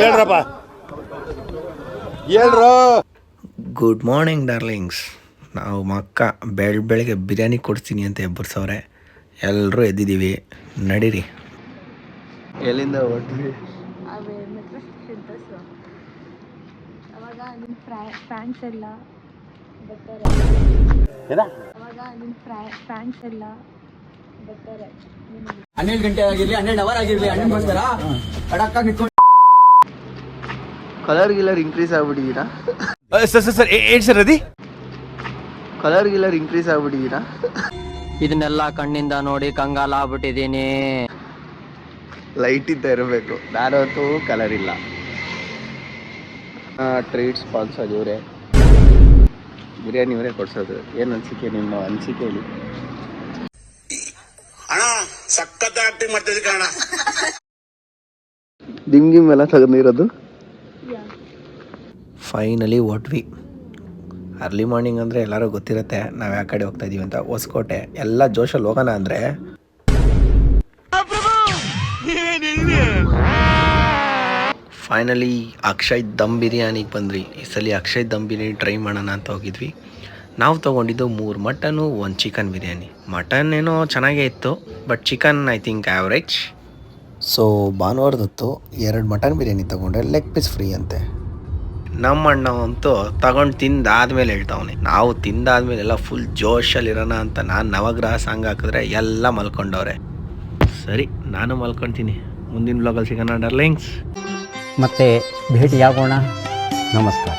ಹೇಳ್ರಪ್ಪ ಹೇಳ್ರು. Good morning darlings. ನಾವು ಅಕ್ಕ ಬೆಳಗ್ಗೆ ಬಿರಿಯಾನಿ ಕೊಡ್ತೀನಿ ಅಂತ ಎಬ್ಬರ್ಸವ್ರೆ. ಎಲ್ಲರೂ ಎದ್ದಿದ್ದೀವಿ, ನಡೀರಿ. ಎಲ್ಲಿಂದ ಹೊರಟ್ವಿ? ಅವಾಗ ನಿಮ್ಮ ಫ್ಯಾನ್ಸ್ ಎಲ್ಲ ಬರ್ತಾರೆ. ಅವಾಗ ನಿಮ್ಮ ಫ್ಯಾನ್ಸ್ ಎಲ್ಲ ಬರ್ತಾರೆ. 12 ಗಂಟೆ ಆಗಿರ್ಲಿ, 12 ಅವರ್ ಆಗಿರ್ಲಿ, ಅಣ್ಣನ್ ಬರ್ತಾರ ಅಡಕ್ಕ ನಿಂತ್ಕೊಂಡು ಕಲರ್ ಇನ್ಕ್ರೀಸ್ ಆಗ್ಬಿಟ್ಟಿದ್ದೀರಾ ಸರ್ ಏನ್ ಸರ್ ಅದಿ ಕಲರ್ ಇನ್ಕ್ರೀಸ್ ಆಗ್ಬಿಟ್ಟಿದ್ದೀರಾ? ಇದನ್ನೆಲ್ಲ ಕಣ್ಣಿಂದ ನೋಡಿ ಕಂಗಾಲ ಆಗ್ಬಿಟ್ಟಿದೀನಿ. ಲೈಟ್ ಇದ್ದ ಇರಬೇಕು. ನಾನಂತೂ ಕಲರ್ ಇಲ್ಲ. ಟ್ರೀಟ್ ಸ್ಪಾನ್ಸರ್ ಇವರೇ, ಬಿರಿಯಾನಿ ಇವರೇ ಕೊಡ್ಸೋದು. ಏನು ಅನಿಸಿಕೆ, ನಿಮ್ಮ ಅನಿಸಿಕೆ ಹೇಳಿ ಅಣ್ಣ. ಸಖತ್ ಆಕ್ಟಿಂಗ್ ಮಾಡ್ತಿದ್ದೆ ಕಣ. ಗಿಮ್ ಎಲ್ಲ ತೆಗೆದಿರೋದು. ಫೈನಲಿ ಹೊಟ್ವಿ. ಅರ್ಲಿ ಮಾರ್ನಿಂಗ್ ಅಂದರೆ ಎಲ್ಲರೂ ಗೊತ್ತಿರುತ್ತೆ ನಾವು ಯಾವ ಕಡೆ ಹೋಗ್ತಾ ಇದೀವಿ ಅಂತ. ಹೊಸಕೋಟೆ ಎಲ್ಲ ಜೋಶಲ್ಲಿ ಹೋಗೋಣ ಅಂದರೆ ಫೈನಲಿ ಅಕ್ಷಯ್ ದಮ್ ಬಿರಿಯಾನಿಗೆ ಬಂದ್ವಿ. ಈ ಸಲ ಅಕ್ಷಯ್ ದಮ್ ಬಿರಿಯಾನಿ ಟ್ರೈ ಮಾಡೋಣ ಅಂತ ಹೋಗಿದ್ವಿ. ನಾವು ತೊಗೊಂಡಿದ್ದು 3 ಮಟನು 1 ಚಿಕನ್ ಬಿರಿಯಾನಿ. ಮಟನ್ ಏನೋ ಚೆನ್ನಾಗೇ ಇತ್ತು, but chicken I think average. So ಭಾನುವಾರದತ್ತು 2 ಮಟನ್ ಬಿರಿಯಾನಿ ತೊಗೊಂಡ್ರೆ ಲೆಗ್ ಪೀಸ್ ಫ್ರೀ ಅಂತೆ. ನಮ್ಮ ಅಣ್ಣ ಅಂತೂ ತಗೊಂಡು ತಿಂದಾದ್ಮೇಲೆ ಹೇಳ್ತಾವನೆ. ನಾವು ತಿಂದಾದ್ಮೇಲೆ ಎಲ್ಲ ಫುಲ್ ಜೋಶಲ್ಲಿರೋಣ ಅಂತ ನಾನು ನವಗ್ರಹ ಸಾಂಗ್ ಹಾಕಿದ್ರೆ ಎಲ್ಲ ಮಲ್ಕೊಂಡವ್ರೆ. ಸರಿ, ನಾನು ಮಲ್ಕೊತೀನಿ. ಮುಂದಿನ ಬ್ಲಾಗಲ್ಲಿ ಸಿಗೋಣ ಡಾರ್ಲಿಂಗ್ಸ್. ಮತ್ತೆ ಭೇಟಿಯಾಗೋಣ. ನಮಸ್ಕಾರ.